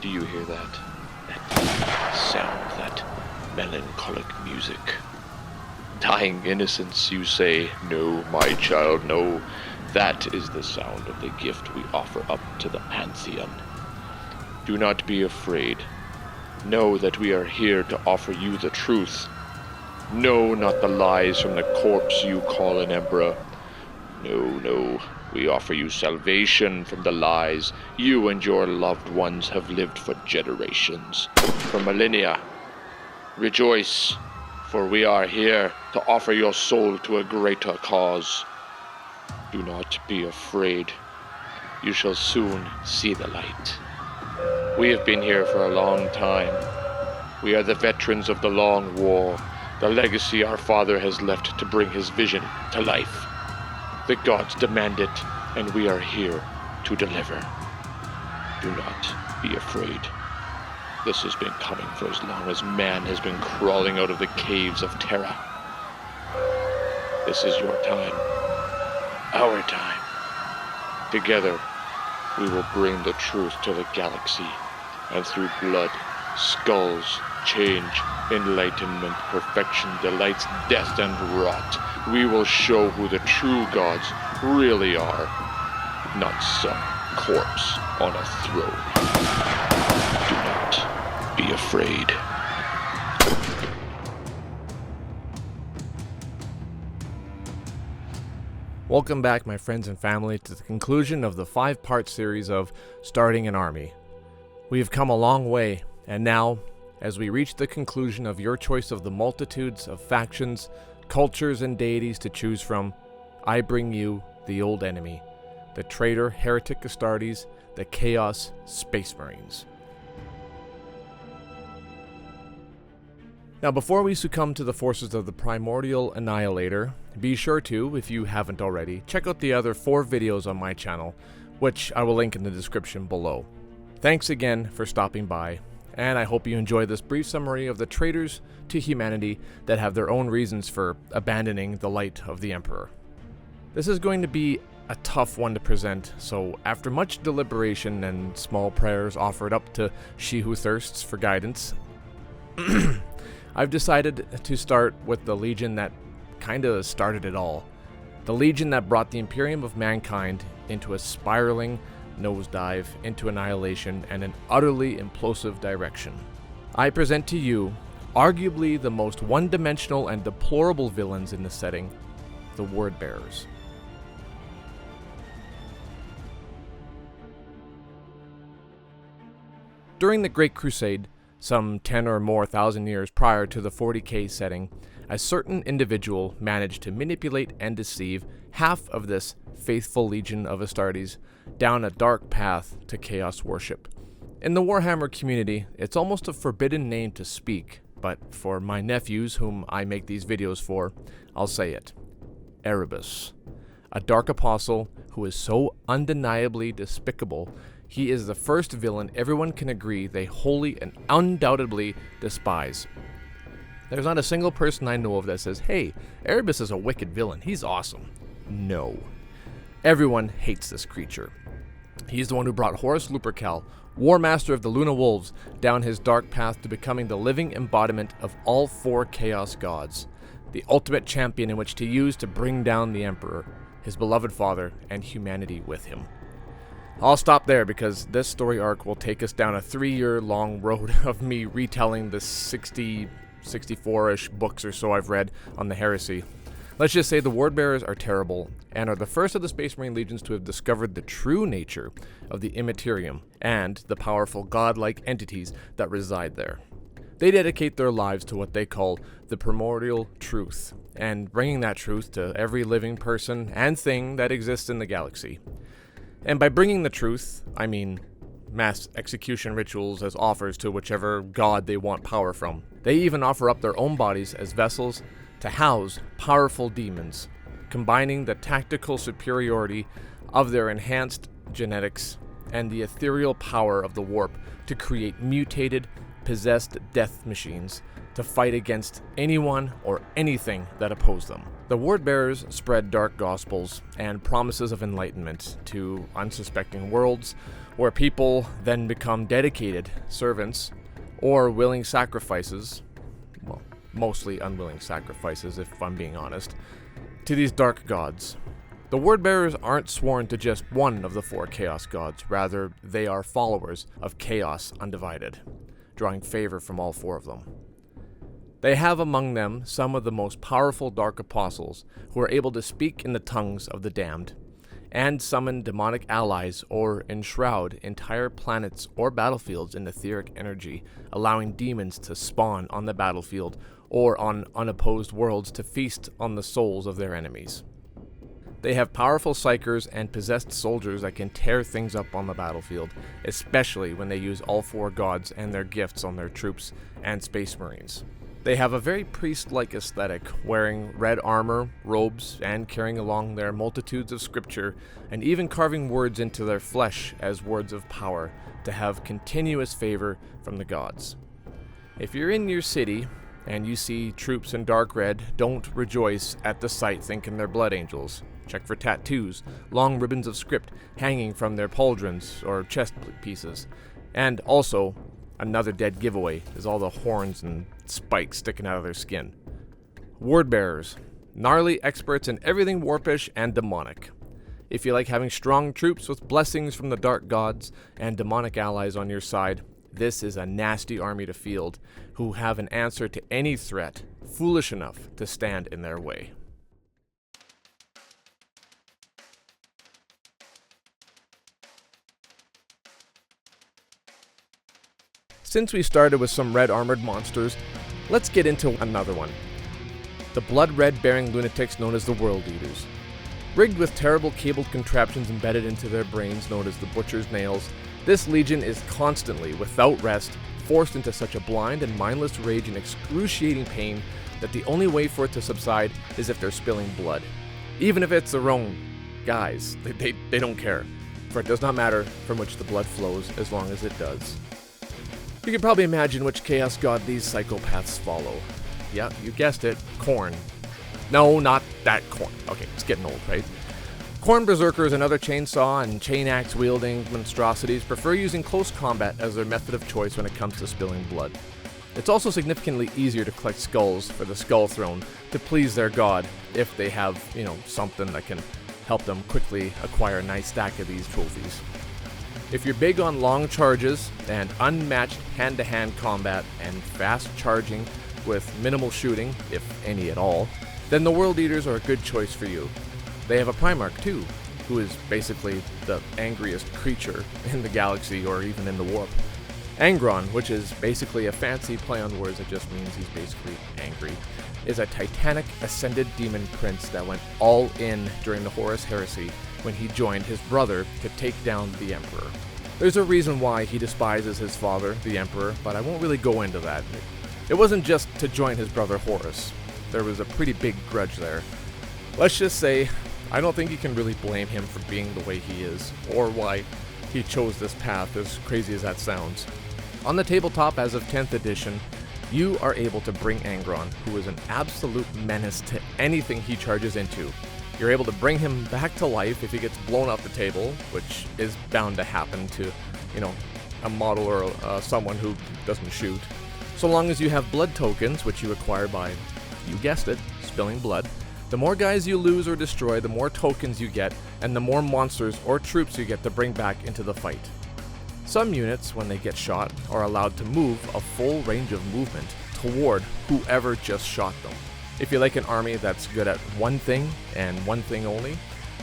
Do you hear that? That sound, that melancholic music. Dying innocence, you say? No, my child, no. That is the sound of the gift we offer up to the Pantheon. Do not be afraid. Know that we are here to offer you the truth. No, not the lies from the corpse you call an emperor. No, we offer you salvation from the lies you and your loved ones have lived for generations, for millennia. Rejoice, for we are here to offer your soul to a greater cause. Do not be afraid. You shall soon see the light. We have been here for a long time. We are the veterans of the long war, the legacy our father has left to bring his vision to life. The gods demand it, and we are here to deliver. Do not be afraid. This has been coming for as long as man has been crawling out of the caves of Terra. This is your time, our time. Together, we will bring the truth to the galaxy, and through blood, skulls, change, enlightenment, perfection, delights, death, and rot, we will show who the true gods really are, not some corpse on a throne. Do not be afraid. Welcome back, my friends and family, to the conclusion of the 5-part series of Starting an Army. We have come a long way, and now, as we reach the conclusion of your choice of the multitudes of factions, cultures, and deities to choose from, I bring you the old enemy, the traitor heretic Astartes, the Chaos Space Marines. Now, before we succumb to the forces of the Primordial Annihilator, be sure to, if you haven't already, check out the other 4 videos on my channel, which I will link in the description below. Thanks again for stopping by, and I hope you enjoy this brief summary of the traitors to humanity that have their own reasons for abandoning the light of the Emperor. This is going to be a tough one to present, so after much deliberation and small prayers offered up to she who thirsts for guidance, I've decided to start with the legion that kinda started it all. The legion that brought the Imperium of Mankind into a spiraling nosedive into annihilation and an utterly implosive direction. I present to you, arguably the most one-dimensional and deplorable villains in the setting, the Word Bearers. During the Great Crusade, some 10 or more thousand years prior to the 40K setting, a certain individual managed to manipulate and deceive half of this faithful legion of Astartes down a dark path to chaos worship. In the Warhammer community, it's almost a forbidden name to speak, but for my nephews whom I make these videos for, I'll say it. Erebus. A dark apostle who is so undeniably despicable, he is the first villain everyone can agree they wholly and undoubtedly despise. There's not a single person I know of that says, hey, Erebus is a wicked villain, he's awesome. No. Everyone hates this creature. He's the one who brought Horus Lupercal, War Master of the Luna Wolves, down his dark path to becoming the living embodiment of all 4 Chaos Gods, the ultimate champion in which to use to bring down the Emperor, his beloved father, and humanity with him. I'll stop there because this story arc will take us down a 3-year long road of me retelling the 64-ish books or so I've read on the heresy. Let's just say the Word Bearers are terrible and are the first of the Space Marine legions to have discovered the true nature of the Immaterium and the powerful godlike entities that reside there. They dedicate their lives to what they call the primordial truth, and bringing that truth to every living person and thing that exists in the galaxy. And by bringing the truth, I mean mass execution rituals as offers to whichever god they want power from. They even offer up their own bodies as vessels to house powerful demons, combining the tactical superiority of their enhanced genetics and the ethereal power of the warp to create mutated, possessed death machines to fight against anyone or anything that opposed them. The word bearers spread dark gospels and promises of enlightenment to unsuspecting worlds, where people then become dedicated servants or willing sacrifices, well, mostly unwilling sacrifices if I'm being honest, to these dark gods. The word bearers aren't sworn to just one of the 4 chaos gods, rather they are followers of chaos undivided, drawing favor from all 4 of them. They have among them some of the most powerful dark apostles who are able to speak in the tongues of the damned, and summon demonic allies or enshroud entire planets or battlefields in etheric energy, allowing demons to spawn on the battlefield or on unopposed worlds to feast on the souls of their enemies. They have powerful psychers and possessed soldiers that can tear things up on the battlefield, especially when they use all 4 gods and their gifts on their troops and space marines. They have a very priest-like aesthetic, wearing red armor, robes, and carrying along their multitudes of scripture, and even carving words into their flesh as words of power to have continuous favor from the gods. If you're in your city and you see troops in dark red, don't rejoice at the sight thinking they're blood angels. Check for tattoos, long ribbons of script hanging from their pauldrons or chest pieces. And also, another dead giveaway is all the horns and spikes sticking out of their skin. Word bearers, gnarly experts in everything warpish and demonic. If you like having strong troops with blessings from the dark gods and demonic allies on your side, this is a nasty army to field who have an answer to any threat foolish enough to stand in their way. Since we started with some red armored monsters, let's get into another one. The blood-red bearing lunatics known as the World Eaters. Rigged with terrible cabled contraptions embedded into their brains known as the Butcher's Nails, this legion is constantly, without rest, forced into such a blind and mindless rage and excruciating pain that the only way for it to subside is if they're spilling blood. Even if it's their own guys, they don't care, for it does not matter from which the blood flows as long as it does. You can probably imagine which chaos god these psychopaths follow. Yeah, you guessed it, Khorne. No, not that Khorne. Okay, it's getting old, right? Khorne berserkers and other chainsaw and chain axe wielding monstrosities prefer using close combat as their method of choice when it comes to spilling blood. It's also significantly easier to collect skulls for the Skull Throne to please their god if they have, something that can help them quickly acquire a nice stack of these trophies. If you're big on long charges and unmatched hand-to-hand combat and fast charging with minimal shooting, if any at all, then the World Eaters are a good choice for you. They have a Primarch too, who is basically the angriest creature in the galaxy or even in the warp. Angron, which is basically a fancy play on words that just means he's basically angry, is a titanic ascended demon prince that went all in during the Horus Heresy when he joined his brother to take down the Emperor. There's a reason why he despises his father, the Emperor, but I won't really go into that. It wasn't just to join his brother Horus. There was a pretty big grudge there. Let's just say, I don't think you can really blame him for being the way he is, or why he chose this path, as crazy as that sounds. On the tabletop as of 10th edition, you are able to bring Angron, who is an absolute menace to anything he charges into. You're able to bring him back to life if he gets blown off the table, which is bound to happen to, a model or someone who doesn't shoot. So long as you have blood tokens, which you acquire by, you guessed it, spilling blood. The more guys you lose or destroy, the more tokens you get, and the more monsters or troops you get to bring back into the fight. Some units, when they get shot, are allowed to move a full range of movement toward whoever just shot them. If you like an army that's good at one thing and one thing only,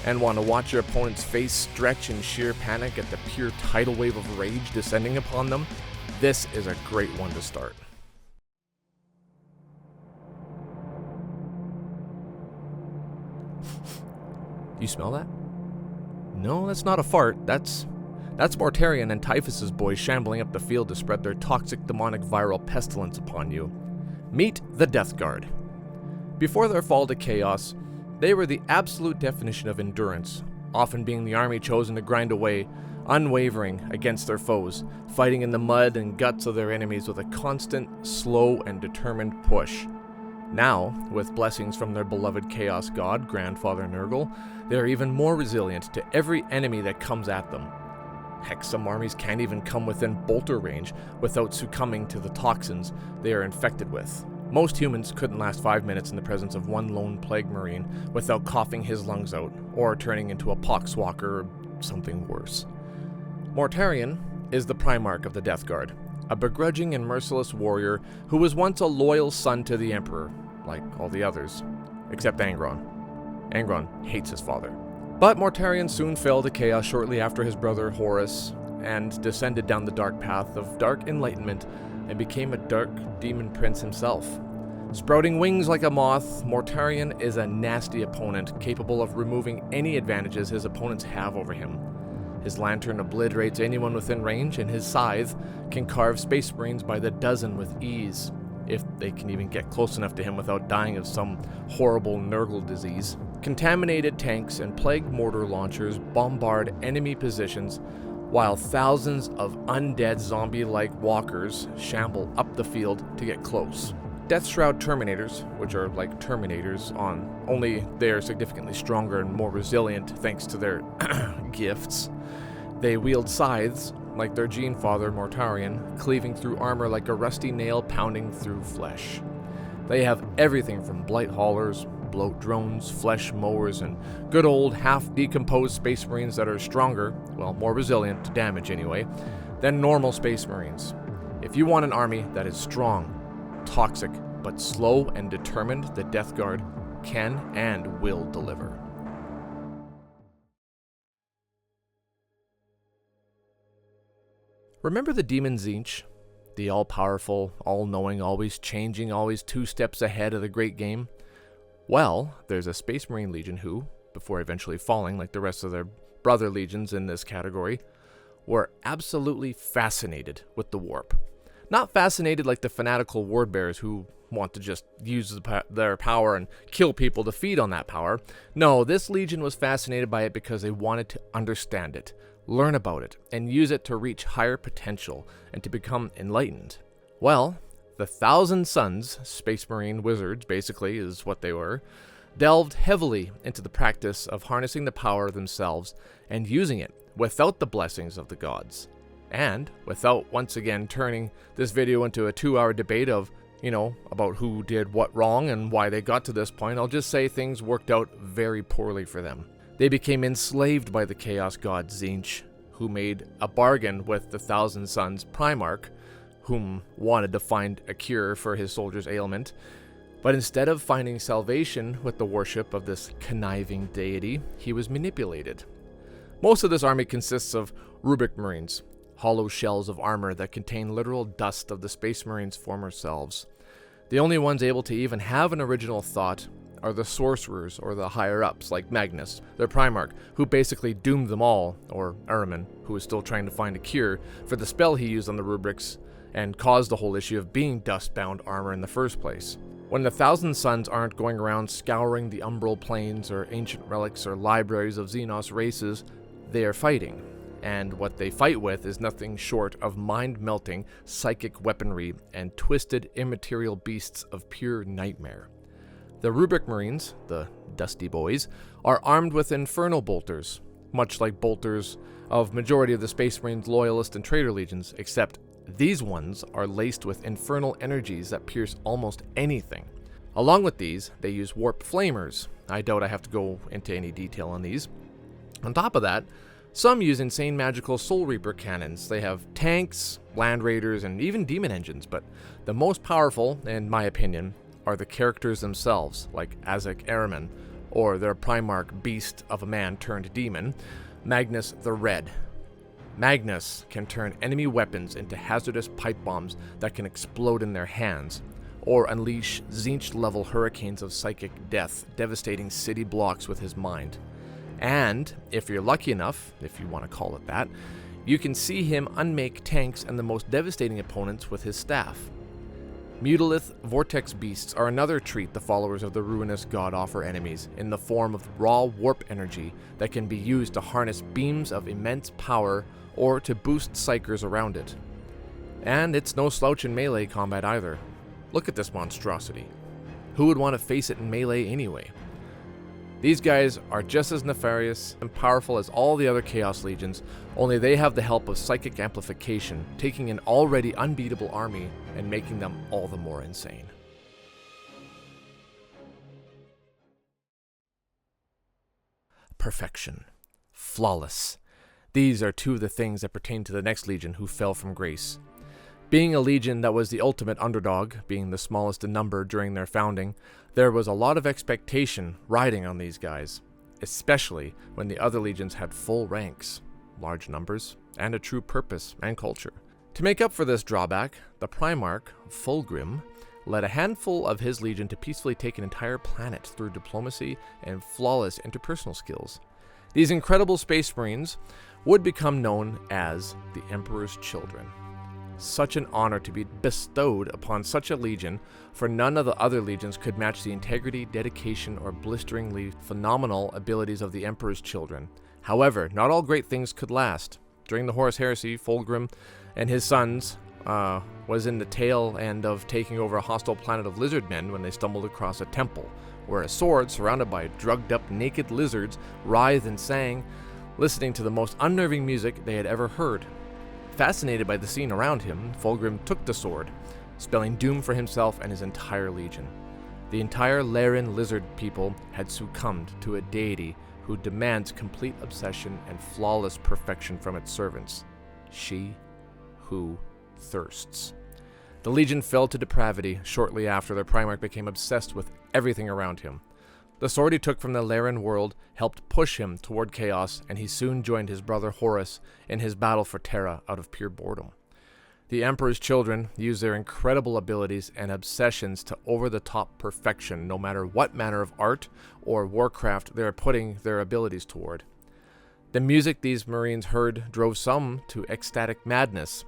and want to watch your opponent's face stretch in sheer panic at the pure tidal wave of rage descending upon them, this is a great one to start. Do you smell that? No, that's not a fart. That's Mortarion and Typhus's boys shambling up the field to spread their toxic demonic viral pestilence upon you. Meet the Death Guard. Before their fall to chaos, they were the absolute definition of endurance, often being the army chosen to grind away unwavering against their foes, fighting in the mud and guts of their enemies with a constant, slow, and determined push. Now, with blessings from their beloved Chaos God, Grandfather Nurgle, they are even more resilient to every enemy that comes at them. Heck, some armies can't even come within bolter range without succumbing to the toxins they are infected with. Most humans couldn't last 5 minutes in the presence of one lone plague marine without coughing his lungs out, or turning into a poxwalker or something worse. Mortarion is the Primarch of the Death Guard, a begrudging and merciless warrior who was once a loyal son to the Emperor, like all the others, except Angron. Angron hates his father. But Mortarion soon fell to chaos shortly after his brother Horus, and descended down the dark path of dark enlightenment and became a dark demon prince himself. Sprouting wings like a moth, Mortarion is a nasty opponent capable of removing any advantages his opponents have over him. His lantern obliterates anyone within range, and his scythe can carve space marines by the dozen with ease, if they can even get close enough to him without dying of some horrible Nurgle disease. Contaminated tanks and plague mortar launchers bombard enemy positions, while thousands of undead zombie-like walkers shamble up the field to get close. Deathshroud Terminators, which are like Terminators only they're significantly stronger and more resilient thanks to their gifts. They wield scythes like their gene father Mortarion, cleaving through armor like a rusty nail pounding through flesh. They have everything from blight haulers, bloat drones, flesh mowers, and good old half-decomposed space marines that are stronger, well, more resilient to damage anyway, than normal space marines. If you want an army that is strong, toxic, but slow and determined, the Death Guard can and will deliver. Remember the demon Tzeentch? The all-powerful, all-knowing, always changing, always 2 steps ahead of the great game? Well, there's a Space Marine Legion who, before eventually falling like the rest of their brother legions in this category, were absolutely fascinated with the warp. Not fascinated like the fanatical ward bearers who want to just use their power and kill people to feed on that power. No, this legion was fascinated by it because they wanted to understand it, learn about it, and use it to reach higher potential and to become enlightened. Well, the Thousand Sons, Space Marine wizards basically is what they were, delved heavily into the practice of harnessing the power themselves and using it without the blessings of the gods. And without once again turning this video into a 2-hour debate of, about who did what wrong and why they got to this point, I'll just say things worked out very poorly for them. They became enslaved by the Chaos God Tzeentch, who made a bargain with the Thousand Sons Primarch, whom wanted to find a cure for his soldiers' ailment. But instead of finding salvation with the worship of this conniving deity, he was manipulated. Most of this army consists of Rubric Marines, hollow shells of armor that contain literal dust of the Space Marines' former selves. The only ones able to even have an original thought are the sorcerers or the higher-ups like Magnus, their Primarch, who basically doomed them all, or Ahriman, who is still trying to find a cure for the spell he used on the Rubrics and caused the whole issue of being dust-bound armor in the first place. When the Thousand Sons aren't going around scouring the umbral plains or ancient relics or libraries of Xenos races, they are fighting. And what they fight with is nothing short of mind-melting psychic weaponry and twisted immaterial beasts of pure nightmare. The Rubric Marines, the Dusty Boys, are armed with infernal bolters, much like bolters of majority of the Space Marines' Loyalist and Traitor Legions, except these ones are laced with infernal energies that pierce almost anything. Along with these, they use warp flamers. I doubt I have to go into any detail on these. On top of that, some use insane magical Soul Reaper cannons. They have tanks, land raiders, and even demon engines, but the most powerful, in my opinion, are the characters themselves, like Azek Ahriman, or their Primarch beast of a man turned demon, Magnus the Red. Magnus can turn enemy weapons into hazardous pipe bombs that can explode in their hands, or unleash Tzeentch-level hurricanes of psychic death, devastating city blocks with his mind. And, if you're lucky enough, if you want to call it that, you can see him unmake tanks and the most devastating opponents with his staff. Mutilith vortex beasts are another treat the followers of the ruinous god offer enemies, in the form of raw warp energy that can be used to harness beams of immense power or to boost psychers around it. And it's no slouch in melee combat either. Look at this monstrosity. Who would want to face it in melee anyway? These guys are just as nefarious and powerful as all the other Chaos Legions, only they have the help of psychic amplification, taking an already unbeatable army and making them all the more insane. Perfection. Flawless. These are two of the things that pertain to the next Legion who fell from grace. Being a legion that was the ultimate underdog, being the smallest in number during their founding, there was a lot of expectation riding on these guys, especially when the other legions had full ranks, large numbers, and a true purpose and culture. To make up for this drawback, the Primarch, Fulgrim, led a handful of his legion to peacefully take an entire planet through diplomacy and flawless interpersonal skills. These incredible Space Marines would become known as the Emperor's Children. Such an honor to be bestowed upon such a legion, for none of the other legions could match the integrity, dedication, or blisteringly phenomenal abilities of the Emperor's Children. However, not all great things could last. During the Horus Heresy, Fulgrim and his sons was in the tail end of taking over a hostile planet of lizardmen when they stumbled across a temple, where a sword surrounded by drugged-up naked lizards writhed and sang, listening to the most unnerving music they had ever heard. Fascinated by the scene around him, Fulgrim took the sword, spelling doom for himself and his entire legion. The entire Laren lizard people had succumbed to a deity who demands complete obsession and flawless perfection from its servants. She who thirsts. The legion fell to depravity shortly after their Primarch became obsessed with everything around him. The sword he took from the Laren world helped push him toward chaos, and he soon joined his brother Horus in his battle for Terra out of pure boredom. The Emperor's Children use their incredible abilities and obsessions to over-the-top perfection, no matter what manner of art or warcraft they are putting their abilities toward. The music these Marines heard drove some to ecstatic madness,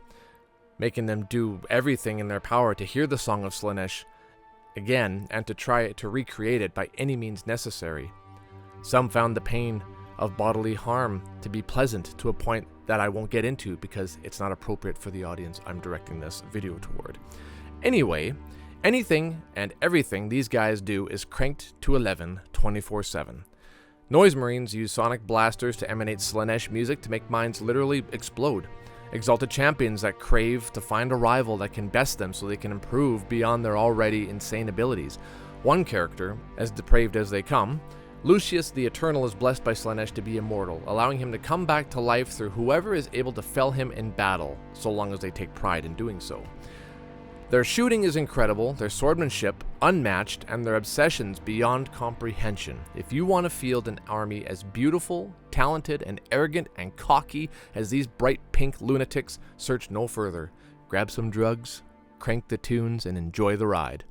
making them do everything in their power to hear the Song of Slaanesh again and to try to recreate it by any means necessary. Some found the pain of bodily harm to be pleasant to a point that I won't get into because it's not appropriate for the audience I'm directing this video toward. Anyway, anything and everything these guys do is cranked to 11 24/7. Noise Marines use sonic blasters to emanate Slaanesh music to make minds literally explode. Exalted champions that crave to find a rival that can best them so they can improve beyond their already insane abilities. One character, as depraved as they come, Lucius the Eternal, is blessed by Slaanesh to be immortal, allowing him to come back to life through whoever is able to fell him in battle, so long as they take pride in doing so. Their shooting is incredible, their swordsmanship unmatched, and their obsessions beyond comprehension. If you want to field an army as beautiful, talented, and arrogant and cocky as these bright pink lunatics, search no further. Grab some drugs, crank the tunes, and enjoy the ride.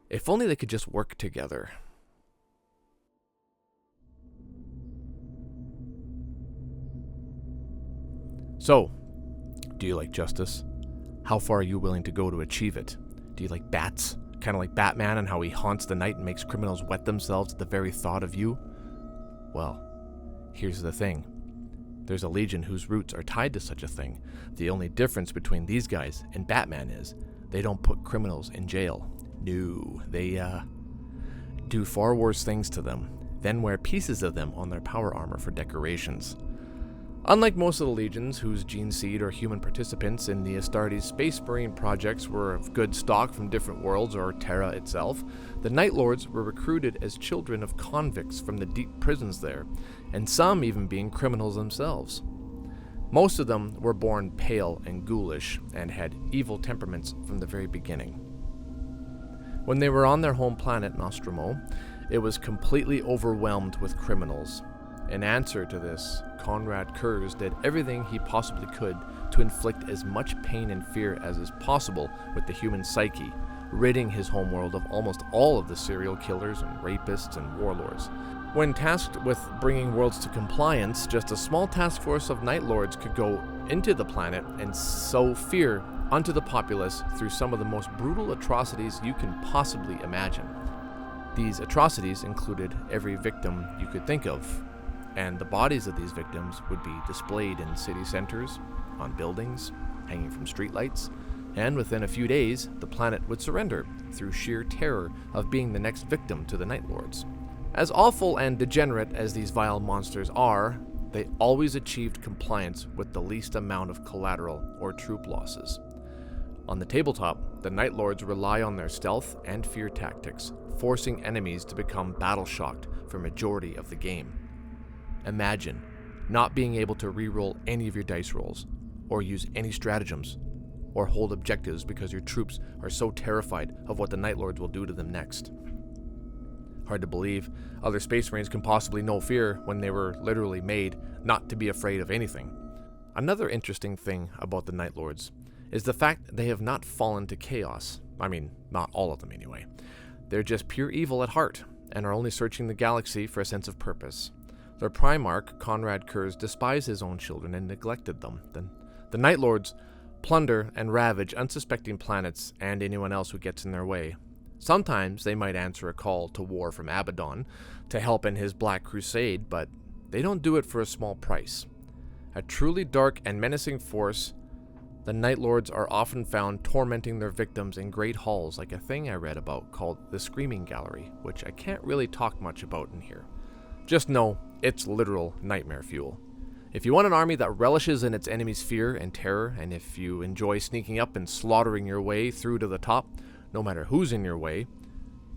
If only they could just work together. So, do you like justice? How far are you willing to go to achieve it? Do you like bats? Kind of like Batman and how he haunts the night and makes criminals wet themselves at the very thought of you? Well, here's the thing. There's a legion whose roots are tied to such a thing. The only difference between these guys and Batman is they don't put criminals in jail. No, they do far worse things to them, then wear pieces of them on their power armor for decorations. Unlike most of the legions whose gene seed or human participants in the Astartes Space Marine projects were of good stock from different worlds or Terra itself, the Night Lords were recruited as children of convicts from the deep prisons there, and some even being criminals themselves. Most of them were born pale and ghoulish and had evil temperaments from the very beginning. When they were on their home planet, Nostromo, it was completely overwhelmed with criminals. In answer to this, Conrad Kurz did everything he possibly could to inflict as much pain and fear as is possible with the human psyche, ridding his homeworld of almost all of the serial killers and rapists and warlords. When tasked with bringing worlds to compliance, just a small task force of Night Lords could go into the planet and sow fear onto the populace through some of the most brutal atrocities you can possibly imagine. These atrocities included every victim you could think of, and the bodies of these victims would be displayed in city centers, on buildings, hanging from streetlights, and within a few days, the planet would surrender through sheer terror of being the next victim to the Night Lords. As awful and degenerate as these vile monsters are, they always achieved compliance with the least amount of collateral or troop losses. On the tabletop, the Night Lords rely on their stealth and fear tactics, forcing enemies to become battle-shocked for majority of the game. Imagine not being able to reroll any of your dice rolls, or use any stratagems, or hold objectives because your troops are so terrified of what the Night Lords will do to them next. Hard to believe other Space Marines can possibly know fear when they were literally made not to be afraid of anything. Another interesting thing about the Night Lords is the fact they have not fallen to chaos. I mean, not all of them anyway. They're just pure evil at heart, and are only searching the galaxy for a sense of purpose. Their Primarch, Conrad Kurz, despised his own children and neglected them. The Night Lords plunder and ravage unsuspecting planets and anyone else who gets in their way. Sometimes they might answer a call to war from Abaddon to help in his Black Crusade, but they don't do it for a small price. A truly dark and menacing force, the Night Lords are often found tormenting their victims in great halls, like a thing I read about called the Screaming Gallery, which I can't really talk much about in here. Just know, it's literal nightmare fuel. If you want an army that relishes in its enemy's fear and terror, and if you enjoy sneaking up and slaughtering your way through to the top, no matter who's in your way,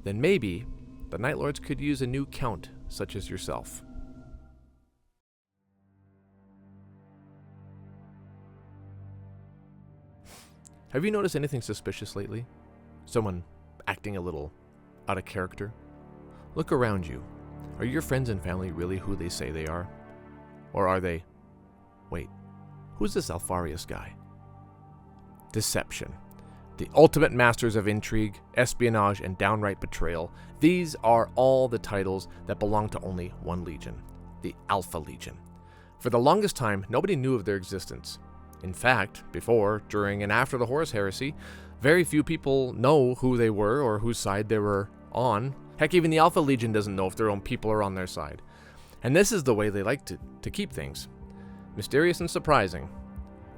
then maybe the Night Lords could use a new count such as yourself. Have you noticed anything suspicious lately? Someone acting a little out of character? Look around you. Are your friends and family really who they say they are? Or are they... Wait, who's this Alfarius guy? Deception. The ultimate masters of intrigue, espionage, and downright betrayal. These are all the titles that belong to only one legion, the Alpha Legion. For the longest time, nobody knew of their existence. In fact, before, during, and after the Horus Heresy, very few people know who they were or whose side they were on. Heck, even the Alpha Legion doesn't know if their own people are on their side. And this is the way they like to keep things. Mysterious and surprising.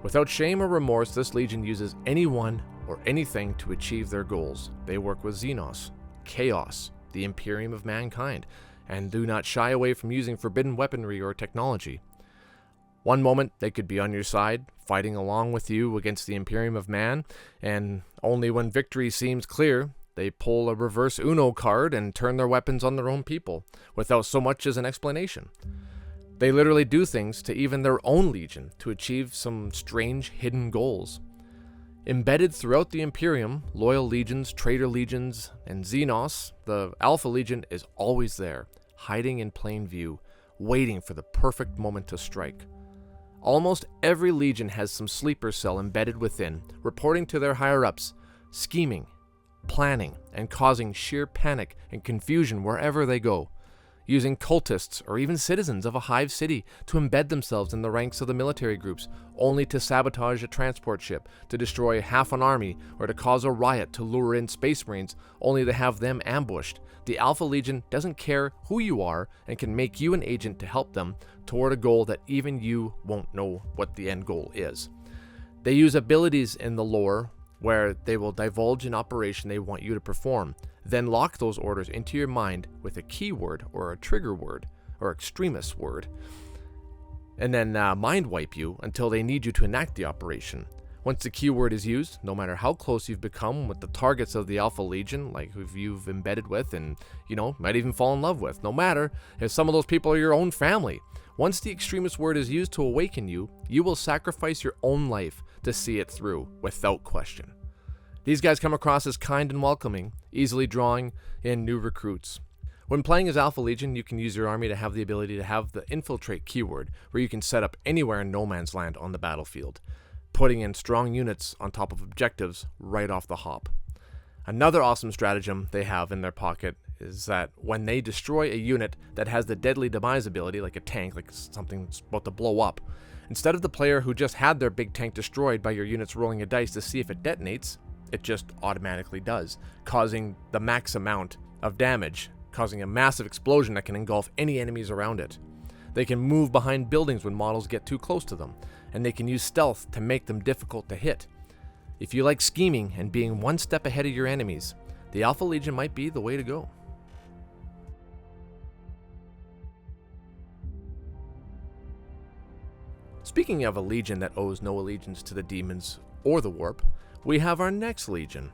Without shame or remorse, this legion uses anyone or anything to achieve their goals. They work with Xenos, Chaos, the Imperium of mankind, and do not shy away from using forbidden weaponry or technology. One moment they could be on your side, fighting along with you against the Imperium of Man, and only when victory seems clear, they pull a reverse Uno card and turn their weapons on their own people, without so much as an explanation. They literally do things to even their own legion to achieve some strange hidden goals. Embedded throughout the Imperium, loyal legions, traitor legions, and Xenos, the Alpha Legion is always there, hiding in plain view, waiting for the perfect moment to strike. Almost every legion has some sleeper cell embedded within, reporting to their higher-ups, scheming, planning, and causing sheer panic and confusion wherever they go, using cultists or even citizens of a hive city to embed themselves in the ranks of the military groups, only to sabotage a transport ship, to destroy half an army, or to cause a riot to lure in Space Marines, only to have them ambushed. The Alpha Legion doesn't care who you are and can make you an agent to help them toward a goal that even you won't know what the end goal is. They use abilities in the lore where they will divulge an operation they want you to perform, then lock those orders into your mind with a keyword or a trigger word or extremist word, and then mind wipe you until they need you to enact the operation. Once the keyword is used, no matter how close you've become with the targets of the Alpha Legion, like who you've embedded with and, might even fall in love with, no matter if some of those people are your own family, once the extremist word is used to awaken you, you will sacrifice your own life to see it through without question. These guys come across as kind and welcoming, easily drawing in new recruits. When playing as Alpha Legion, you can use your army to have the ability to have the infiltrate keyword, where you can set up anywhere in no man's land on the battlefield, putting in strong units on top of objectives right off the hop. Another awesome stratagem they have in their pocket is that when they destroy a unit that has the deadly demise ability, like a tank, like something that's about to blow up, Instead of the player who just had their big tank destroyed by your units rolling a dice to see if it detonates, it just automatically does, causing the max amount of damage, causing a massive explosion that can engulf any enemies around it. They can move behind buildings when models get too close to them, and they can use stealth to make them difficult to hit. If you like scheming and being one step ahead of your enemies, the Alpha Legion might be the way to go. Speaking of a legion that owes no allegiance to the demons or the warp, we have our next legion,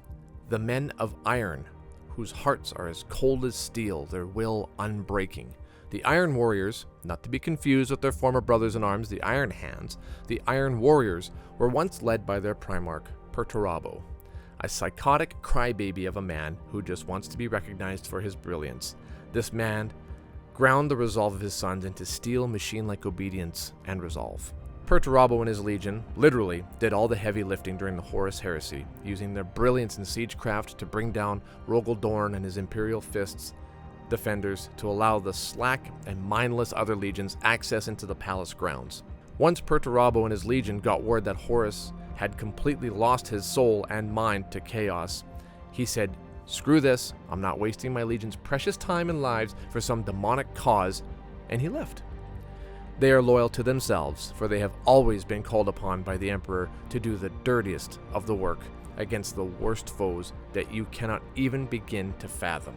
the Men of Iron, whose hearts are as cold as steel, their will unbreaking. The Iron Warriors, not to be confused with their former brothers in arms, the Iron Hands, the Iron Warriors were once led by their Primarch, Perturabo, a psychotic crybaby of a man who just wants to be recognized for his brilliance. This man ground the resolve of his sons into steel machine-like obedience and resolve. Perturabo and his legion literally did all the heavy lifting during the Horus Heresy, using their brilliance in siegecraft to bring down Rogel Dorn and his Imperial Fists defenders to allow the slack and mindless other legions access into the palace grounds. Once Perturabo and his legion got word that Horus had completely lost his soul and mind to chaos, he said, "Screw this, I'm not wasting my legion's precious time and lives for some demonic cause," and he left. They are loyal to themselves, for they have always been called upon by the Emperor to do the dirtiest of the work against the worst foes that you cannot even begin to fathom.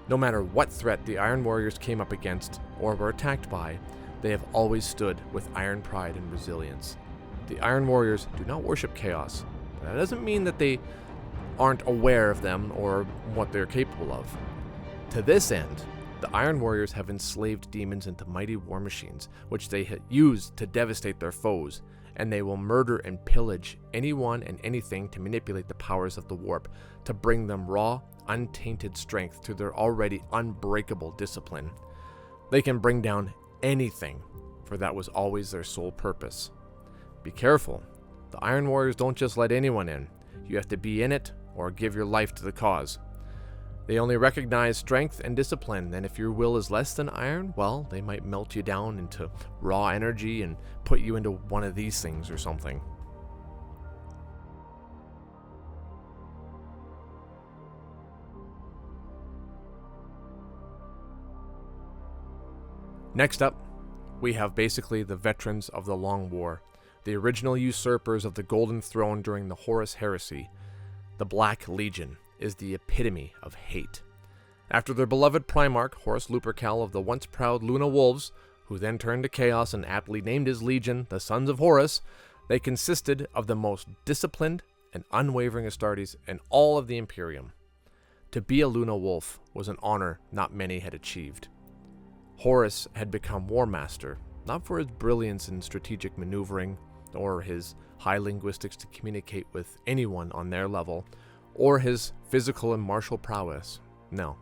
No matter what threat the Iron Warriors came up against or were attacked by, they have always stood with iron pride and resilience. The Iron Warriors do not worship chaos. That doesn't mean that they aren't aware of them or what they're capable of. To this end, the Iron Warriors have enslaved demons into mighty war machines, which they use to devastate their foes, and they will murder and pillage anyone and anything to manipulate the powers of the warp, to bring them raw, untainted strength to their already unbreakable discipline. They can bring down anything, for that was always their sole purpose. Be careful. The Iron Warriors don't just let anyone in. You have to be in it or give your life to the cause. They only recognize strength and discipline, and if your will is less than iron, well, they might melt you down into raw energy and put you into one of these things or something. Next up, we have basically the veterans of the Long War, the original usurpers of the Golden Throne during the Horus Heresy. The Black Legion is the epitome of hate. After their beloved Primarch, Horus Lupercal of the once proud Luna Wolves, who then turned to chaos and aptly named his legion the Sons of Horus, they consisted of the most disciplined and unwavering Astartes in all of the Imperium. To be a Luna Wolf was an honor not many had achieved. Horus had become War Master, not for his brilliance in strategic maneuvering, or his high linguistics to communicate with anyone on their level, or his physical and martial prowess. No.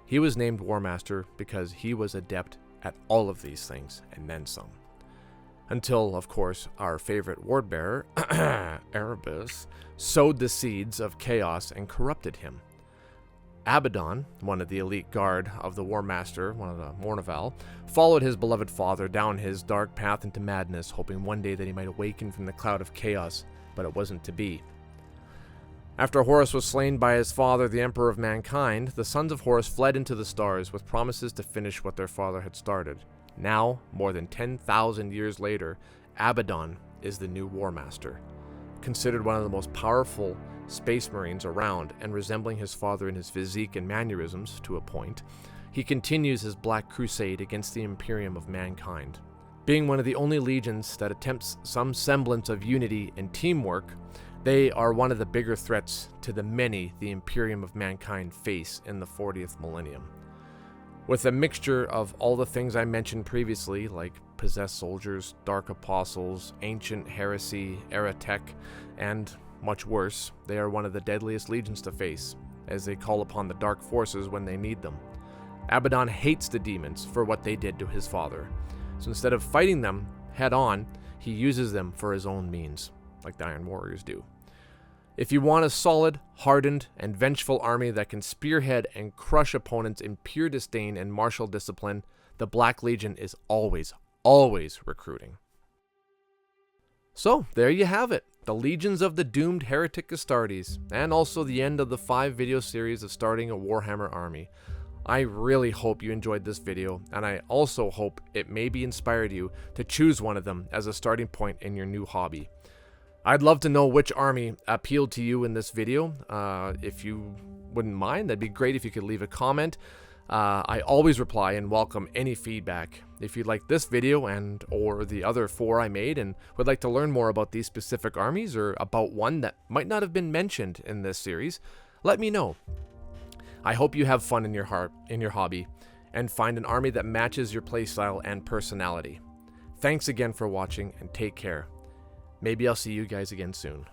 He was named War Master because he was adept at all of these things, and then some. Until, of course, our favorite word bearer, Erebus, sowed the seeds of chaos and corrupted him. Abaddon, one of the elite guard of the War Master, one of the Mournival, followed his beloved father down his dark path into madness, hoping one day that he might awaken from the cloud of chaos, but it wasn't to be. After Horus was slain by his father, the Emperor of Mankind, the sons of Horus fled into the stars with promises to finish what their father had started. Now, more than 10,000 years later, Abaddon is the new War Master. Considered one of the most powerful space marines around and resembling his father in his physique and mannerisms to a point, he continues his black crusade against the Imperium of Mankind. Being one of the only legions that attempts some semblance of unity and teamwork, they are one of the bigger threats to the many the Imperium of Mankind face in the 40th millennium. With a mixture of all the things I mentioned previously, like possessed soldiers, dark apostles, ancient heresy, eretech, and much worse, they are one of the deadliest legions to face, as they call upon the dark forces when they need them. Abaddon hates the demons for what they did to his father, so instead of fighting them head on, he uses them for his own means, like the Iron Warriors do. If you want a solid, hardened, and vengeful army that can spearhead and crush opponents in pure disdain and martial discipline, the Black Legion is always recruiting. So, there you have it. The Legions of the Doomed Heretic Astartes, and also the end of the 5 video series of starting a Warhammer army. I really hope you enjoyed this video, and I also hope it maybe inspired you to choose one of them as a starting point in your new hobby. I'd love to know which army appealed to you in this video. If you wouldn't mind, that'd be great if you could leave a comment. I always reply and welcome any feedback. If you like this video and or the other 4 I made and would like to learn more about these specific armies or about one that might not have been mentioned in this series, let me know. I hope you have fun in your hobby and find an army that matches your playstyle and personality. Thanks again for watching and take care. Maybe I'll see you guys again soon.